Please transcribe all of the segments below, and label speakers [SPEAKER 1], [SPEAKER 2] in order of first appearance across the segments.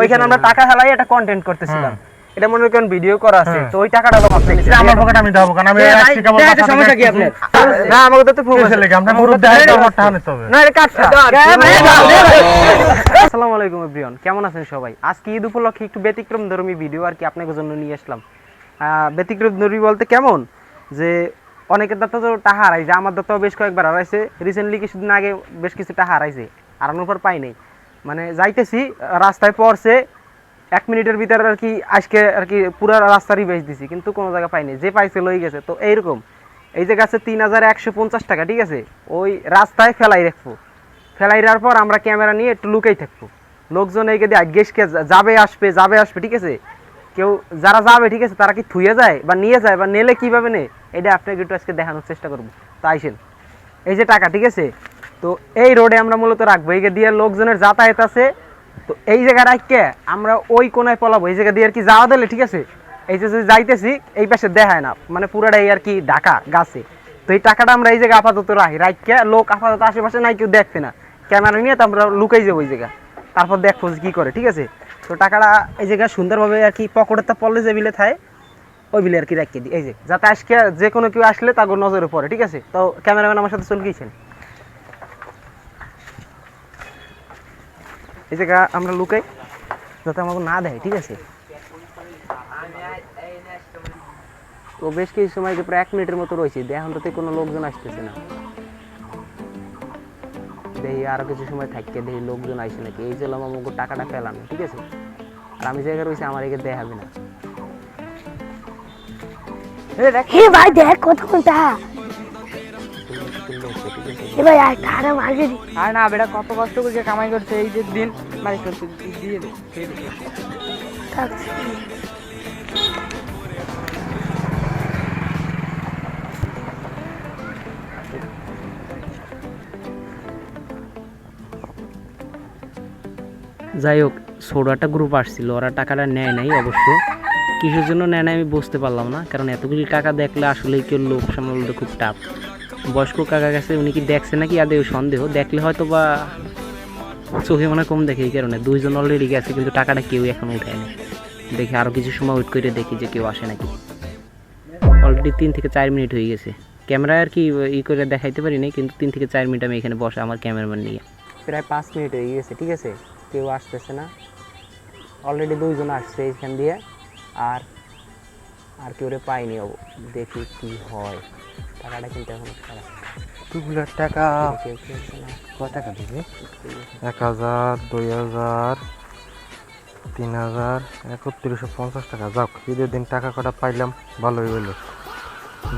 [SPEAKER 1] ওইখানে আমরা টাকা ফেলাই এটা কন্টেন্ট করতেছিলাম। এটা মনে করেন ভিডিও করা আছে, তো ওই টাকাটা হলো আপনি নিছেন।
[SPEAKER 2] আমার পকেটে আমি দেবো কারণ আমি আজকে কেবল
[SPEAKER 1] সমস্যা কি আপনার? না আমাকে তো প্রুফ আছে
[SPEAKER 2] লেগে আমরা মুরুদ দেখাই আমার টাকা নিতে হবে।
[SPEAKER 1] না এটা কাটছা। আসসালামু আলাইকুম এভরিওয়ান, কেমন আছেন সবাই? আজকে ঈদ উপলক্ষে একটু ব্যতিক্রমধর্মী ভিডিও আর কি আপনাদের জন্য নিয়ে আসলাম। ব্যতিক্রমধর্মী বলতে কেমন, যে অনেকের দাঁত তো টাকা হারাইছে, আমার দাঁতও বেশ কয়েকবার হারাইছে। রিসেন্টলি কিছুদিন আগে বেশ কিছু টাকা হারাইছে, হারানোর পর পাই নাই। মানে যাইতেছি রাস্তায় পড়ছে 1 মিনিটের ভিতরে আর কি, আজকে আর কি পুরো রাস্তা রিভাইজ দিছি, কিন্তু কোনো জায়গা পাইনি, যে পাইছে লই গেছে। তো এইরকম এই যে গাছে 3150 টাকা, ঠিক আছে, ওই রাস্তায় ফেলাই রাখবো। ফেলাই রাখার পর আমরা ক্যামেরা নিয়ে একটু লুকাই থাকবো। লোকজন এইকে দিয়ে আজকে যাবে আসবে, ঠিক আছে। কেউ যারা যাবে, ঠিক আছে, তারা কি থুয়ে যায় বা নিয়ে যায় বা নেলে কিভাবে নেয়, এটা আপনাকে একটু আজকে দেখানোর চেষ্টা করবো। তো আইসেন, এই যে টাকা, ঠিক আছে, তো এই রোডে আমরা মূলত রাখবো। এইকে দিয়ে লোকজনের যাতায়াত আছে, তো এই জায়গায় রাখকে আমরা ওই কোনায় পলাবো। এই জায়গা দিয়ে আর কি যাওয়া দিলে, ঠিক আছে, এই যে যাইতেছি এই পাশে দেখায় না, মানে পুরাটাই আর কি ঢাকা গাছে। তো এই টাকাটা আমরা এই জায়গায় আপাতত রাখকে, লোক আপাতত আশেপাশে নাই, কেউ দেখবে না। ক্যামেরা নিয়ে তো আমরা লুকাই যাবো ওই জায়গা, তারপর দেখবো কি করে, ঠিক আছে। তো টাকাটা এই জায়গায় সুন্দরভাবে আর কি পকেটের তা পড়লে যে বিলে থাকে ওই বিলে আর কি রাখিয়ে দিই, এই যে, যাতে আজকে যে কোনো কেউ আসলে তাকে নজরে পড়ে, ঠিক আছে। তো ক্যামেরাম্যান আমার সাথে চলে গিয়েছেন, এই জায়গা আমরা লুকাই যাতে আমাকে না দেয়, ঠিক আছে। তো বেশ কিছু সময় প্রায় 1 মিনিটের মতো রয়েছে, এখন তো কোনো লোকজন আসতেছে না। দেখি আরো কিছু সময় থাকতে দেখি লোকজন আসে নাকি। এই যে আমাকে টাকাটা ফেলানো, ঠিক আছে, আর আমি জায়গায় রয়েছে, আমার একে দেখাবে না।
[SPEAKER 3] ভাই দেখ কতক্ষণ টাকা, ভাই আর টাকা মারবে দি।
[SPEAKER 4] আর না বেটা কত কষ্ট করে কামাই করছে, এই যে দিন মানে দিয়ে দে।
[SPEAKER 1] যাই হোক, ছোট একটা গ্রুপ আসছিল, ওরা টাকাটা নেয় নাই অবশ্য। কিসের জন্য নেয় নাই আমি বুঝতে পারলাম না, কারণ এতগুলি টাকা দেখলে আসলে কেউ লোক সামলাতে খুব টাফ। বয়স্ক কাকা গেছে, উনি কি দেখছে নাকি আদৌ সন্দেহ, দেখলে হয়তো বা চোখে মনে কম দেখে, এই কারণে 2 জন অলরেডি গেছে, কিন্তু টাকাটা কেউ এখন উঠায়নি। দেখি আরও কিছু সময় ওয়েট করে দেখি যে কেউ আসে নাকি। অলরেডি 3 থেকে 4 মিনিট হয়ে গেছে। ক্যামেরা আর কি করে দেখাইতে পারি নাই, কিন্তু 3 থেকে 4 মিনিট আমি এখানে বসে আমার ক্যামেরাম্যান নিয়ে। প্রায় 5 মিনিট হয়ে গেছে, ঠিক আছে, কেউ আসতেছে না। অলরেডি 2 জন আসছে এইখান দিয়ে, আর কেউ পাইনি। দেখি কি হয়। টাকাটা কিন্তু এখন খারাপ।
[SPEAKER 2] 2 টাকা কত টাকা দিবে? 1000, 2000, 3000, 3150 টাকা। যাক, ঈদের দিন টাকা কটা পাইলাম, ভালোই হইলো।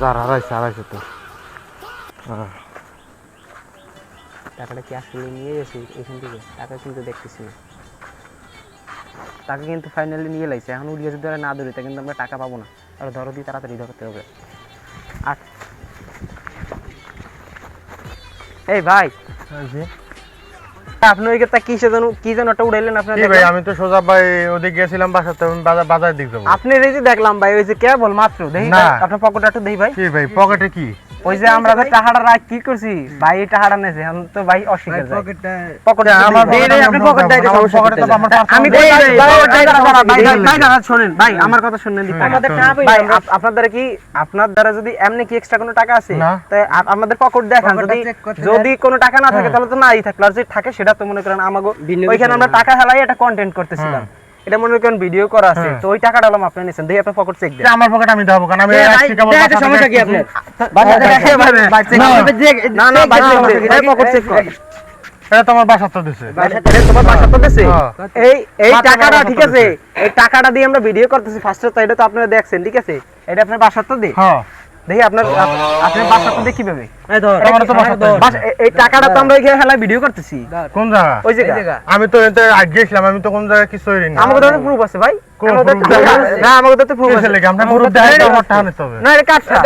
[SPEAKER 2] যার হারাইছে তো।
[SPEAKER 1] টাকাটা কি আসলে নিয়ে গেছি এখান থেকে? টাকা কিন্তু দেখতেছি না। টাকা কিন্তু ফাইনালি নিয়ে লাইছে। এখন উড়িয়ে যদি না ধরি তা কিন্তু আমরা টাকা পাবো না। আর ধরো দিয়ে তাড়াতাড়ি ধরতে হবে। আর এই ভাই, আপনি ওই কি যেন একটা উড়াইলেন আপনার?
[SPEAKER 2] ভাই আমি তো সোজা ভাই ওদিকে গেছিলাম, বাসাতে বাজার দিক যাবো।
[SPEAKER 1] আপনি এই যে দেখলাম ভাই, ওই যে কেবল মাত্র দেখি আপনার পকেটে একটু দেই ভাই।
[SPEAKER 2] কি ভাই পকেটে কি?
[SPEAKER 1] ওই যে আমরা যে টাকাটা রাখ কি করছি ভাই, এই টাকাটা নেছে এখন তো ভাই অস্বীকার যায়। পকেটে
[SPEAKER 2] আমার
[SPEAKER 1] আপনি পকেট দেই,
[SPEAKER 2] পকেটে তো আমার
[SPEAKER 1] আমি দেই ভাই, শুনেন ভাই, আমার কথা শুনেন। আমাদের টাকা ভাই, আপনার দ্বারা যদি এমনি কি এক্সট্রা কোনো টাকা আছে তাই আমাদের পকেট দেখান। যদি কোনো টাকা না থাকে তাহলে তো নাই থাকলো, আর যদি থাকে সেটা তো মনে করেন আমাগো ওইখানে আমরা টাকা ফেলাই এটা কন্টেন্ট করতেছিলাম। এটা মনে করেন ভিডিও করা আছে, তো ওই টাকাটা হলো আপনি নিছেন। দেখি আপনার পকেট চেক দেন।
[SPEAKER 2] আমার পকেটে আমি দেবো কারণ আমি আজকে কেবল
[SPEAKER 1] সমস্যা কি আপনার? না না ভাই, পকেট চেক কর।
[SPEAKER 2] এটা তোমার বাসা তো দিছে।
[SPEAKER 1] তোমার বাসা তো দিছে। এই টাকাটা, ঠিক আছে, এই টাকাটা দিয়ে আমরা ভিডিও করতেছি ফার্স্টে, তো এটা তো আপনারা দেখছেন, ঠিক আছে। এটা আপনার বাসা তো দি।
[SPEAKER 2] হ্যাঁ
[SPEAKER 1] দেখি আপনার বাসা তো দেখি কিভাবে। এই
[SPEAKER 2] এই
[SPEAKER 1] টাকাটা তো আমরা এখানে হেলা ভিডিও করতেছি।
[SPEAKER 2] কোন জায়গা?
[SPEAKER 1] ওই জায়গা।
[SPEAKER 2] আমি তো এতে আগে গেছিলাম, আমি তো কোন জায়গা কিছু হইনি না।
[SPEAKER 1] আমাদের তো প্রুফ আছে ভাই। না আমাদের তো প্রুফ আছে।
[SPEAKER 2] আমরা মুরুদ দেখাই আমার টাকা নিতে হবে।
[SPEAKER 1] না এটা কাটছা।